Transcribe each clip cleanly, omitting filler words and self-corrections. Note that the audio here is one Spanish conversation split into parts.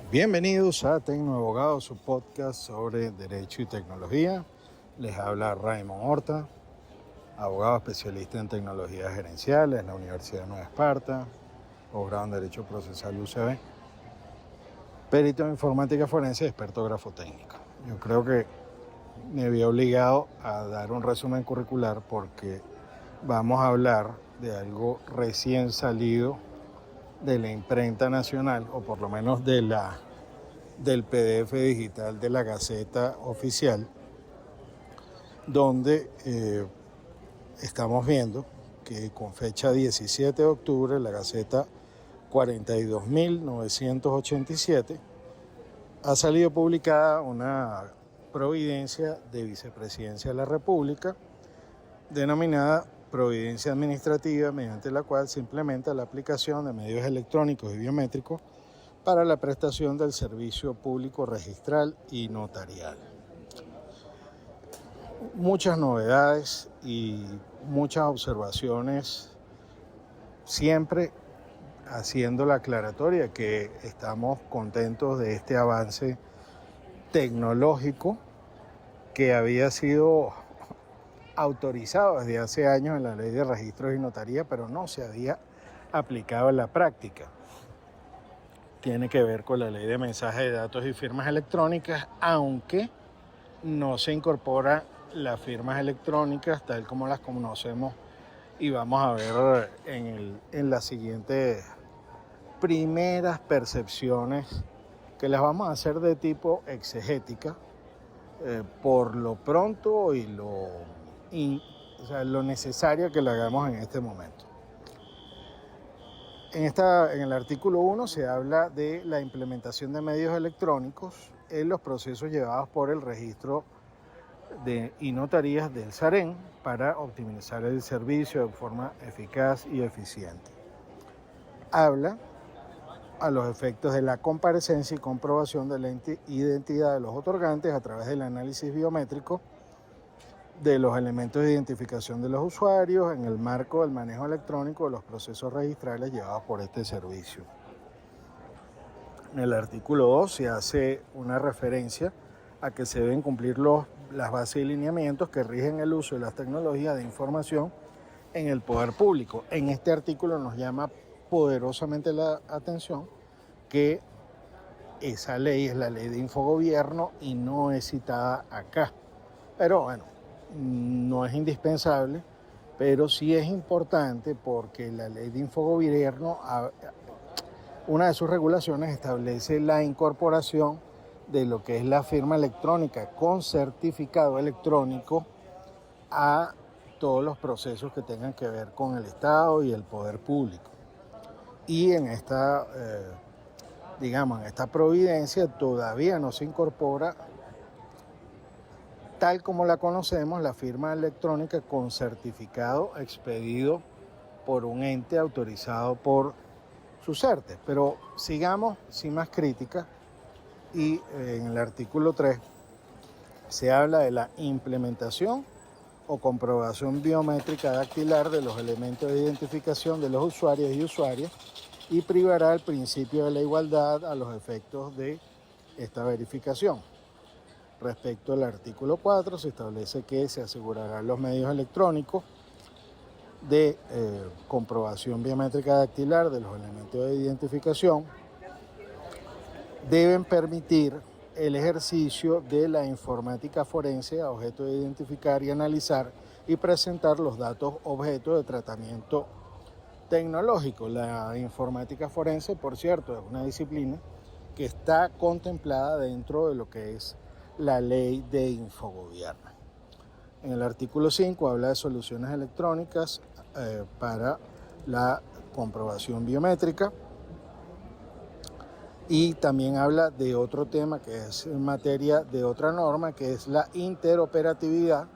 Bienvenidos a Tecnoabogado, su podcast sobre Derecho y Tecnología. Les habla Raymond Horta, abogado especialista en tecnologías gerenciales en la Universidad de Nueva Esparta, posgrado en Derecho Procesal UCB, perito en informática forense y experto grafotécnico. Yo creo que me vi obligado a dar un resumen curricular porque vamos a hablar de algo recién salido de la imprenta nacional, o por lo menos del PDF digital de la Gaceta Oficial, donde estamos viendo que con fecha 17 de octubre la Gaceta 42.987 ha salido publicada una providencia de Vicepresidencia de la República denominada Providencia Administrativa, mediante la cual se implementa la aplicación de medios electrónicos y biométricos para la prestación del servicio público registral y notarial. Muchas novedades y muchas observaciones, siempre haciendo la aclaratoria que estamos contentos de este avance tecnológico que había sido autorizado desde hace años en la Ley de Registros y Notaría, pero no se había aplicado en la práctica. Tiene que ver con la Ley de Mensajes de Datos y Firmas Electrónicas, aunque no se incorpora las firmas electrónicas tal como las conocemos, y vamos a ver en las siguientes primeras percepciones que las vamos a hacer de tipo exegética, por lo pronto y lo necesario que lo hagamos en este momento. En el artículo 1 se habla de la implementación de medios electrónicos en los procesos llevados por el registro y notarías del SAREN para optimizar el servicio de forma eficaz y eficiente. Habla a los efectos de la comparecencia y comprobación de la identidad de los otorgantes a través del análisis biométrico de los elementos de identificación de los usuarios en el marco del manejo electrónico de los procesos registrales llevados por este servicio. En el artículo 2 se hace una referencia a que se deben cumplir las bases y lineamientos que rigen el uso de las tecnologías de información en el poder público. En este artículo nos llama poderosamente la atención que esa ley es la ley de infogobierno y no es citada acá. Pero bueno, no es indispensable, pero sí es importante porque la ley de infogobierno, una de sus regulaciones establece la incorporación de lo que es la firma electrónica con certificado electrónico a todos los procesos que tengan que ver con el Estado y el poder público. Y en esta providencia todavía no se incorpora, tal como la conocemos, la firma electrónica con certificado expedido por un ente autorizado por SUSERTE. Pero sigamos sin más crítica, y en el artículo 3 se habla de la implementación o comprobación biométrica dactilar de los elementos de identificación de los usuarios y usuarias, y privará el principio de la igualdad a los efectos de esta verificación. Respecto al artículo 4, se establece que se asegurarán los medios electrónicos de comprobación biométrica dactilar de los elementos de identificación deben permitir el ejercicio de la informática forense a objeto de identificar y analizar y presentar los datos objeto de tratamiento tecnológico. La informática forense, por cierto, es una disciplina que está contemplada dentro de lo que es la ley de infogobierno. En el artículo 5 habla de soluciones electrónicas para la comprobación biométrica, y también habla de otro tema que es en materia de otra norma, que es la interoperatividad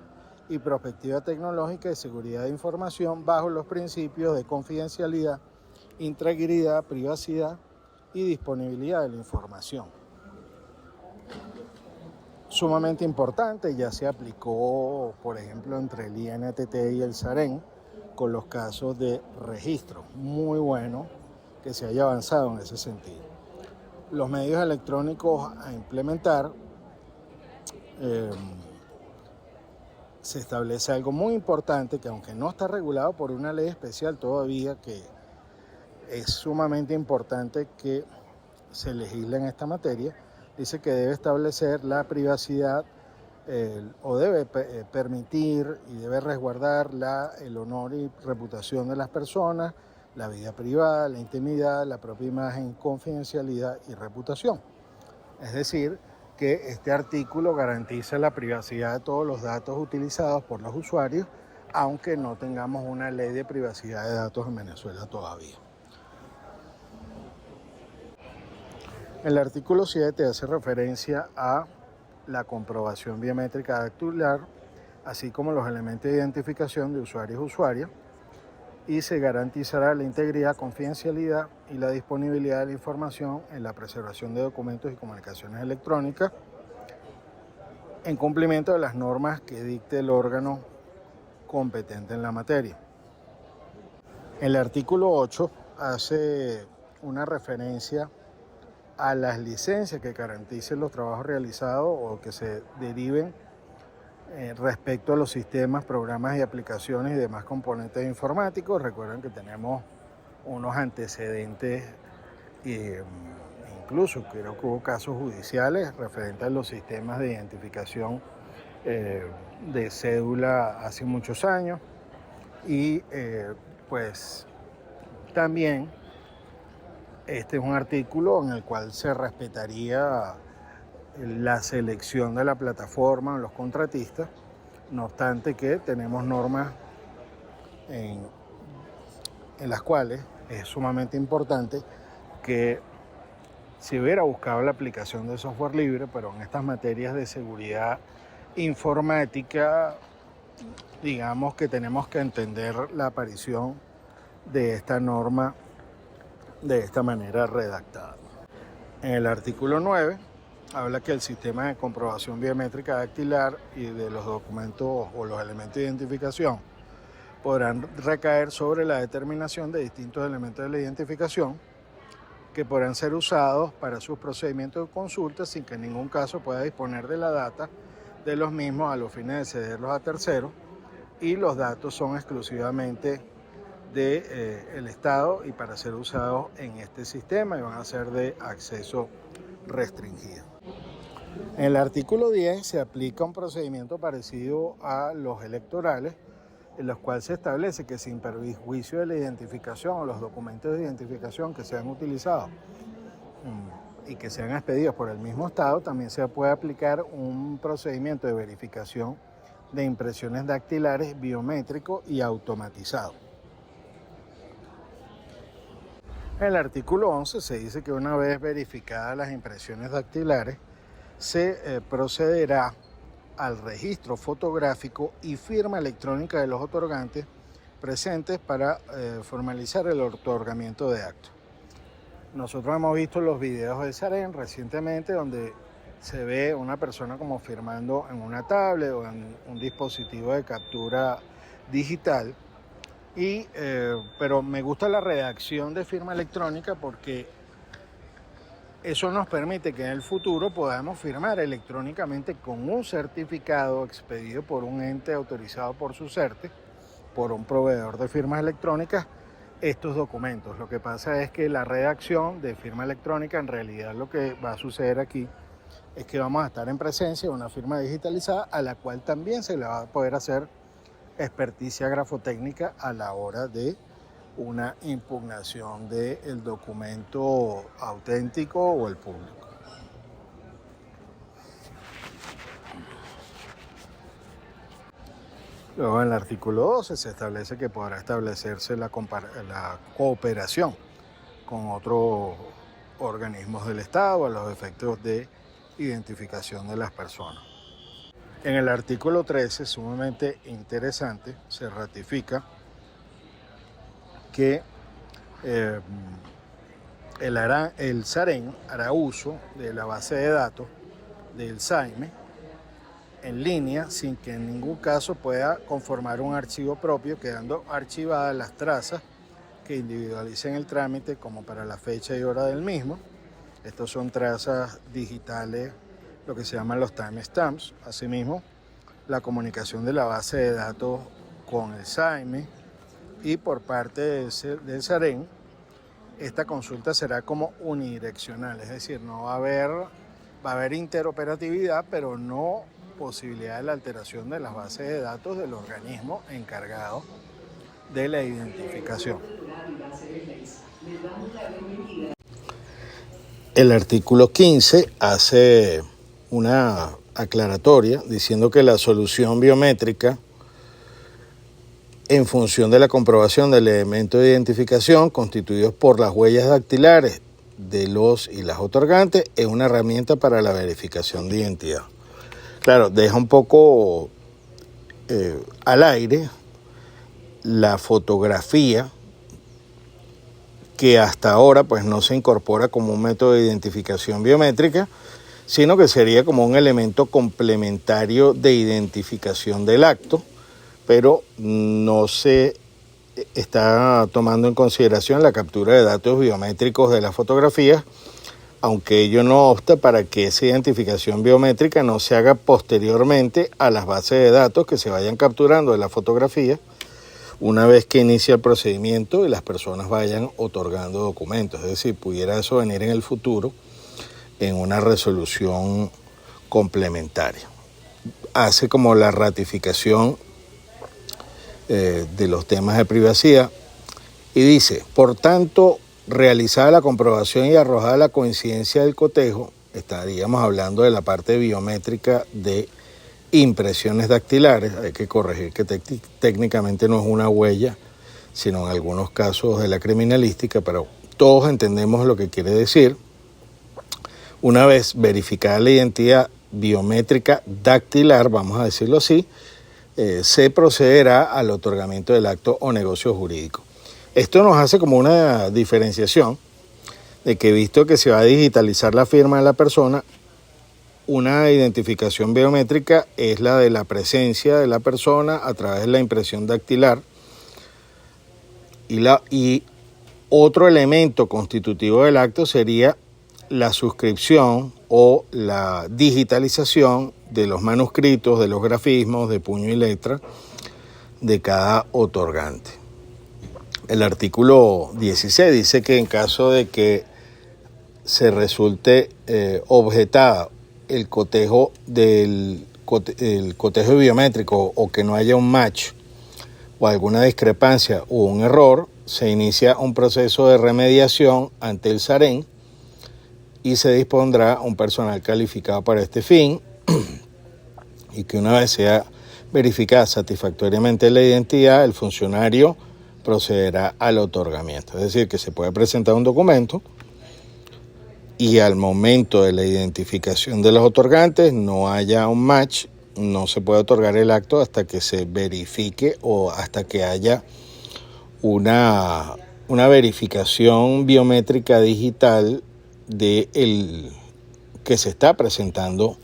y perspectiva tecnológica de seguridad de información bajo los principios de confidencialidad, integridad, privacidad y disponibilidad de la información. Sumamente importante, ya se aplicó, por ejemplo, entre el INTT y el SAREN con los casos de registro. Muy bueno que se haya avanzado en ese sentido. los medios electrónicos a implementar, se establece algo muy importante que, aunque no está regulado por una ley especial todavía, que es sumamente importante que se legisle en esta materia, dice que debe establecer la privacidad o debe permitir y debe resguardar el honor y reputación de las personas, la vida privada, la intimidad, la propia imagen, confidencialidad y reputación. Es decir, que este artículo garantiza la privacidad de todos los datos utilizados por los usuarios, aunque no tengamos una ley de privacidad de datos en Venezuela todavía. El artículo 7 hace referencia a la comprobación biométrica dactilar, así como los elementos de identificación de usuarios y usuarias, y se garantizará la integridad, confidencialidad y la disponibilidad de la información en la preservación de documentos y comunicaciones electrónicas en cumplimiento de las normas que dicte el órgano competente en la materia. El artículo 8 hace una referencia a las licencias que garanticen los trabajos realizados o que se deriven respecto a los sistemas, programas y aplicaciones y demás componentes informáticos. Recuerden que tenemos unos antecedentes, incluso creo que hubo casos judiciales referentes a los sistemas de identificación de cédula hace muchos años, y pues también este es un artículo en el cual se respetaría la selección de la plataforma, los contratistas, no obstante que tenemos normas en las cuales es sumamente importante que se hubiera buscado la aplicación de software libre, pero en estas materias de seguridad informática, digamos que tenemos que entender la aparición de esta norma de esta manera redactada. En el artículo 9 habla que el sistema de comprobación biométrica dactilar y de los documentos o los elementos de identificación podrán recaer sobre la determinación de distintos elementos de la identificación que podrán ser usados para sus procedimientos de consulta sin que en ningún caso pueda disponer de la data de los mismos a los fines de cederlos a terceros, y los datos son exclusivamente del Estado y para ser usados en este sistema y van a ser de acceso restringido. En el artículo 10 se aplica un procedimiento parecido a los electorales, en los cuales se establece que sin perjuicio de la identificación o los documentos de identificación que sean utilizados y que sean expedidos por el mismo Estado, también se puede aplicar un procedimiento de verificación de impresiones dactilares biométrico y automatizado. En el artículo 11 se dice que una vez verificadas las impresiones dactilares, se procederá al registro fotográfico y firma electrónica de los otorgantes presentes para formalizar el otorgamiento de actos. Nosotros hemos visto los videos del SAREN recientemente donde se ve una persona como firmando en una tablet o en un dispositivo de captura digital, pero me gusta la redacción de firma electrónica porque eso nos permite que en el futuro podamos firmar electrónicamente con un certificado expedido por un ente autorizado por SUCERTE, por un proveedor de firmas electrónicas, estos documentos. Lo que pasa es que la redacción de firma electrónica, en realidad lo que va a suceder aquí es que vamos a estar en presencia de una firma digitalizada a la cual también se le va a poder hacer experticia grafotécnica a la hora de una impugnación del documento auténtico o el público. Luego en el artículo 12 se establece que podrá establecerse la cooperación con otros organismos del Estado a los efectos de identificación de las personas. En el artículo 13, sumamente interesante, se ratifica que el SAREN hará uso de la base de datos del SAIME en línea sin que en ningún caso pueda conformar un archivo propio, quedando archivadas las trazas que individualicen el trámite como para la fecha y hora del mismo, Estos son trazas digitales, lo que se llaman los timestamps. Asimismo, la comunicación de la base de datos con el SAIME y por parte del SAREN, esta consulta será como unidireccional, es decir, no va a haber interoperatividad, pero no posibilidad de la alteración de las bases de datos del organismo encargado de la identificación. El artículo 15 hace una aclaratoria diciendo que la solución biométrica en función de la comprobación del elemento de identificación constituidos por las huellas dactilares de los y las otorgantes es una herramienta para la verificación de identidad. Claro, deja un poco al aire la fotografía, que hasta ahora pues no se incorpora como un método de identificación biométrica, sino que sería como un elemento complementario de identificación del acto, pero no se está tomando en consideración la captura de datos biométricos de las fotografías, aunque ello no obsta para que esa identificación biométrica no se haga posteriormente a las bases de datos que se vayan capturando de la fotografía una vez que inicia el procedimiento y las personas vayan otorgando documentos. Es decir, pudiera eso venir en el futuro en una resolución complementaria. Hace como la ratificación de los temas de privacidad y dice, por tanto, realizada la comprobación y arrojada la coincidencia del cotejo, estaríamos hablando de la parte biométrica de impresiones dactilares. Hay que corregir que técnicamente no es una huella, sino en algunos casos de la criminalística, pero todos entendemos lo que quiere decir. Una vez verificada la identidad biométrica dactilar, vamos a decirlo así, se procederá al otorgamiento del acto o negocio jurídico. Esto nos hace como una diferenciación de que, visto que se va a digitalizar la firma de la persona, una identificación biométrica es la de la presencia de la persona a través de la impresión dactilar y otro elemento constitutivo del acto sería la suscripción o la digitalización de los manuscritos, de los grafismos, de puño y letra de cada otorgante. El artículo 16 dice que en caso de que se resulte objetada el cotejo biométrico o que no haya un match o alguna discrepancia o un error, se inicia un proceso de remediación ante el SAREN y se dispondrá un personal calificado para este fin y que una vez sea verificada satisfactoriamente la identidad, el funcionario procederá al otorgamiento. Es decir, que se puede presentar un documento y al momento de la identificación de los otorgantes no haya un match, no se puede otorgar el acto hasta que se verifique o hasta que haya una verificación biométrica digital de el que se está presentando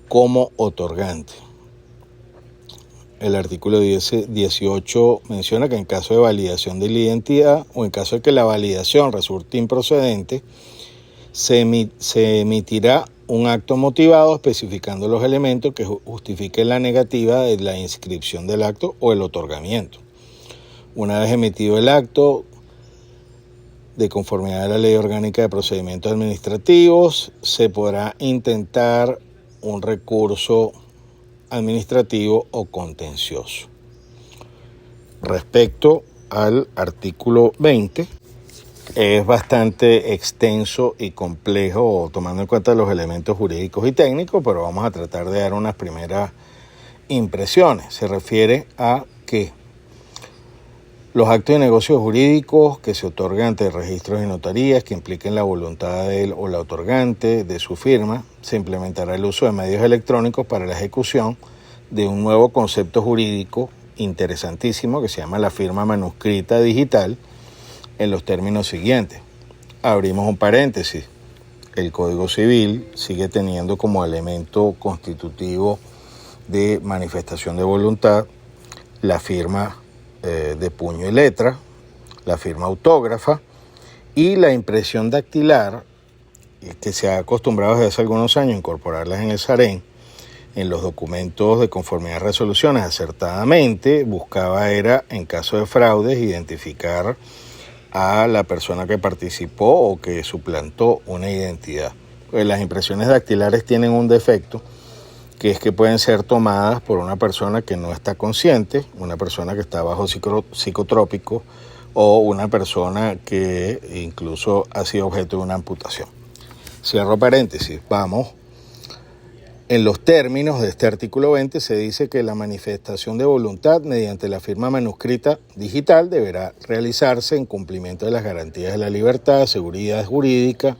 como otorgante. El artículo 18 menciona que en caso de validación de la identidad o en caso de que la validación resulte improcedente, se emitirá un acto motivado especificando los elementos que justifiquen la negativa de la inscripción del acto o el otorgamiento. Una vez emitido el acto, de conformidad a la Ley Orgánica de Procedimientos Administrativos, se podrá intentar un recurso administrativo o contencioso. Respecto al artículo 20, es bastante extenso y complejo tomando en cuenta los elementos jurídicos y técnicos, pero vamos a tratar de dar unas primeras impresiones. Se refiere a que los actos de negocios jurídicos que se otorgan ante registros y notarías que impliquen la voluntad de él o la otorgante de su firma, se implementará el uso de medios electrónicos para la ejecución de un nuevo concepto jurídico interesantísimo que se llama la firma manuscrita digital en los términos siguientes. Abrimos un paréntesis. El Código Civil sigue teniendo como elemento constitutivo de manifestación de voluntad la firma de puño y letra, la firma autógrafa y la impresión dactilar que se ha acostumbrado desde hace algunos años a incorporarlas en el SAREN, en los documentos de conformidad a resoluciones acertadamente, buscaba era, en caso de fraudes, identificar a la persona que participó o que suplantó una identidad. Pues las impresiones dactilares tienen un defecto, que es que pueden ser tomadas por una persona que no está consciente, una persona que está bajo psicotrópico o una persona que incluso ha sido objeto de una amputación. Cierro paréntesis, vamos. En los términos de este artículo 20 se dice que la manifestación de voluntad mediante la firma manuscrita digital deberá realizarse en cumplimiento de las garantías de la libertad, seguridad jurídica,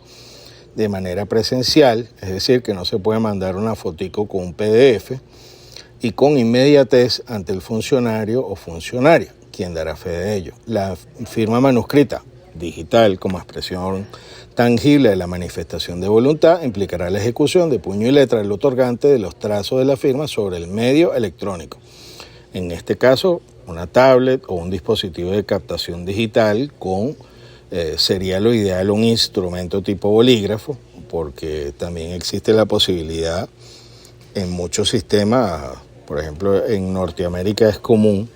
de manera presencial, es decir, que no se puede mandar una fotico con un PDF, y con inmediatez ante el funcionario o funcionaria, quien dará fe de ello. La firma manuscrita digital como expresión tangible de la manifestación de voluntad implicará la ejecución de puño y letra del otorgante de los trazos de la firma sobre el medio electrónico. En este caso, una tablet o un dispositivo de captación digital con, sería lo ideal, un instrumento tipo bolígrafo, porque también existe la posibilidad en muchos sistemas, por ejemplo en Norteamérica es común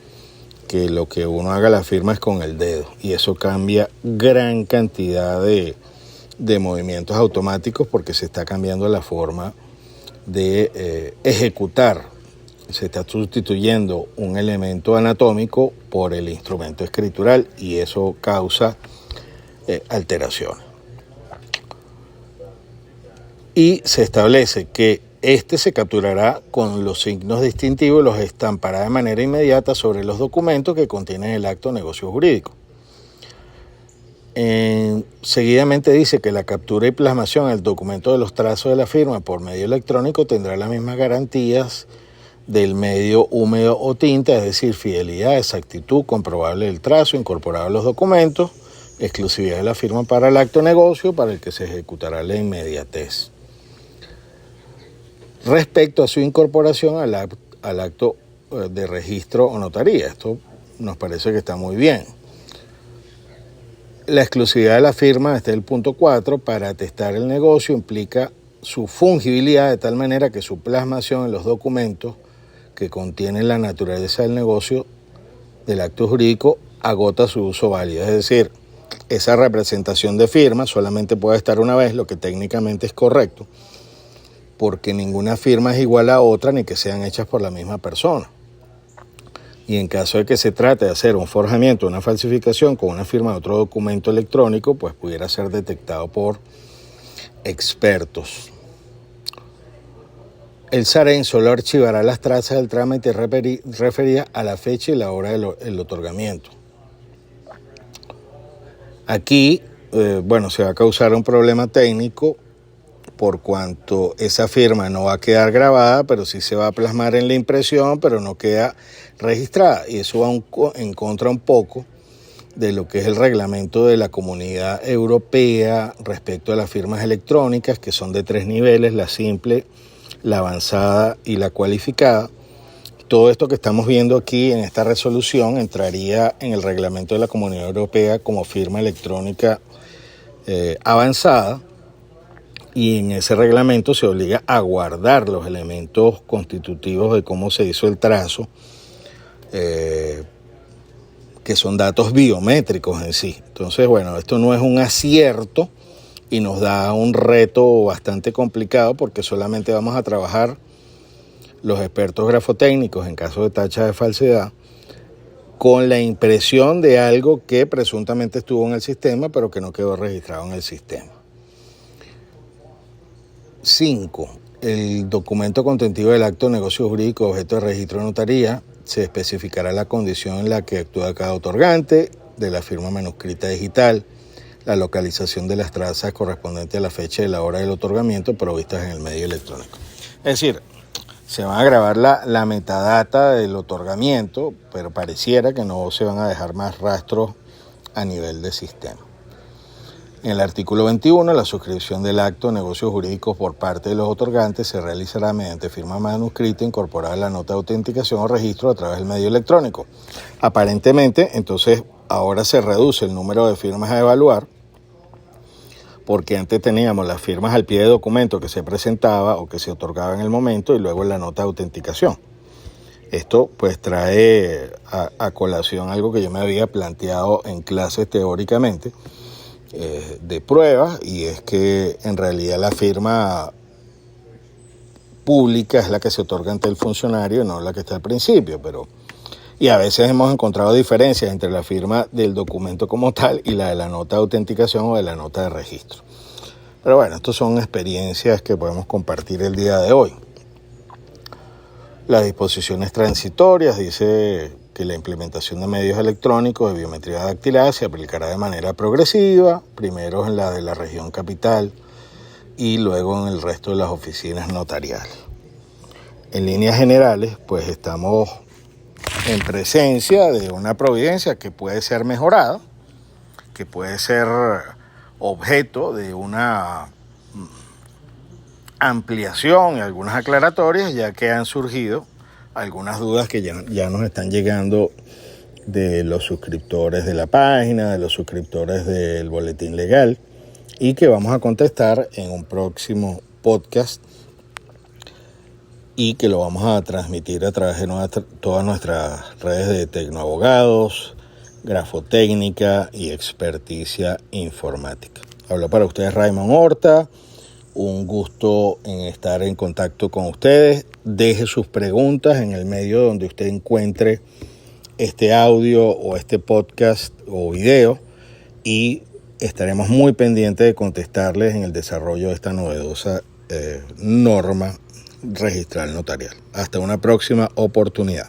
que lo que uno haga la firma es con el dedo, y eso cambia gran cantidad de movimientos automáticos porque se está cambiando la forma de ejecutar. Se está sustituyendo un elemento anatómico por el instrumento escritural y eso causa alteraciones. Y se establece que este se capturará con los signos distintivos y los estampará de manera inmediata sobre los documentos que contienen el acto de negocio jurídico. Seguidamente dice que la captura y plasmación del documento de los trazos de la firma por medio electrónico tendrá las mismas garantías del medio húmedo o tinta, es decir, fidelidad, exactitud comprobable del trazo incorporado a los documentos, exclusividad de la firma para el acto de negocio para el que se ejecutará la inmediatez. Respecto a su incorporación al acto de registro o notaría, esto nos parece que está muy bien. La exclusividad de la firma, este es el punto 4, para atestar el negocio implica su fungibilidad de tal manera que su plasmación en los documentos que contienen la naturaleza del negocio del acto jurídico agota su uso válido. Es decir, esa representación de firma solamente puede estar una vez, lo que técnicamente es correcto, porque ninguna firma es igual a otra ni que sean hechas por la misma persona. Y en caso de que se trate de hacer un forjamiento, una falsificación con una firma de otro documento electrónico, pues pudiera ser detectado por expertos. El SAREN solo archivará las trazas del trámite referidas a la fecha y la hora del otorgamiento. Aquí, se va a causar un problema técnico por cuanto esa firma no va a quedar grabada, pero sí se va a plasmar en la impresión, pero no queda registrada. Y eso va en contra un poco de lo que es el reglamento de la Comunidad Europea respecto a las firmas electrónicas, que son de 3 niveles, la simple, la avanzada y la cualificada. Todo esto que estamos viendo aquí en esta resolución entraría en el reglamento de la Comunidad Europea como firma electrónica avanzada, y en ese reglamento se obliga a guardar los elementos constitutivos de cómo se hizo el trazo, que son datos biométricos en sí. Entonces, esto no es un acierto y nos da un reto bastante complicado porque solamente vamos a trabajar los expertos grafotécnicos en caso de tacha de falsedad con la impresión de algo que presuntamente estuvo en el sistema pero que no quedó registrado en el sistema. 5. El documento constitutivo del acto de negocio jurídico objeto de registro de notaría se especificará la condición en la que actúa cada otorgante de la firma manuscrita digital, la localización de las trazas correspondientes a la fecha y la hora del otorgamiento provistas en el medio electrónico. Es decir, se van a grabar la metadata del otorgamiento, pero pareciera que no se van a dejar más rastros a nivel de sistema. En el artículo 21, la suscripción del acto de negocios jurídicos por parte de los otorgantes se realizará mediante firma manuscrita incorporada a la nota de autenticación o registro a través del medio electrónico. Aparentemente, entonces, ahora se reduce el número de firmas a evaluar porque antes teníamos las firmas al pie de documento que se presentaba o que se otorgaba en el momento y luego la nota de autenticación. Esto pues trae a colación algo que yo me había planteado en clases teóricamente de pruebas, y es que en realidad la firma pública es la que se otorga ante el funcionario, no la que está al principio, y a veces hemos encontrado diferencias entre la firma del documento como tal y la de la nota de autenticación o de la nota de registro. Pero bueno, estas son experiencias que podemos compartir el día de hoy. Las disposiciones transitorias dice que la implementación de medios electrónicos de biometría dactilar se aplicará de manera progresiva, primero en la de la región capital y luego en el resto de las oficinas notariales. En líneas generales, pues estamos en presencia de una providencia que puede ser mejorada, que puede ser objeto de una ampliación y algunas aclaratorias, ya que han surgido algunas dudas que ya nos están llegando de los suscriptores de la página, de los suscriptores del boletín legal, y que vamos a contestar en un próximo podcast y que lo vamos a transmitir a través de todas nuestras redes de Tecnoabogados, Grafotécnica y Experticia Informática. Hablo para ustedes Raymond Horta. Un gusto en estar en contacto con ustedes. Deje sus preguntas en el medio donde usted encuentre este audio o este podcast o video, y estaremos muy pendientes de contestarles en el desarrollo de esta novedosa norma registral notarial. Hasta una próxima oportunidad.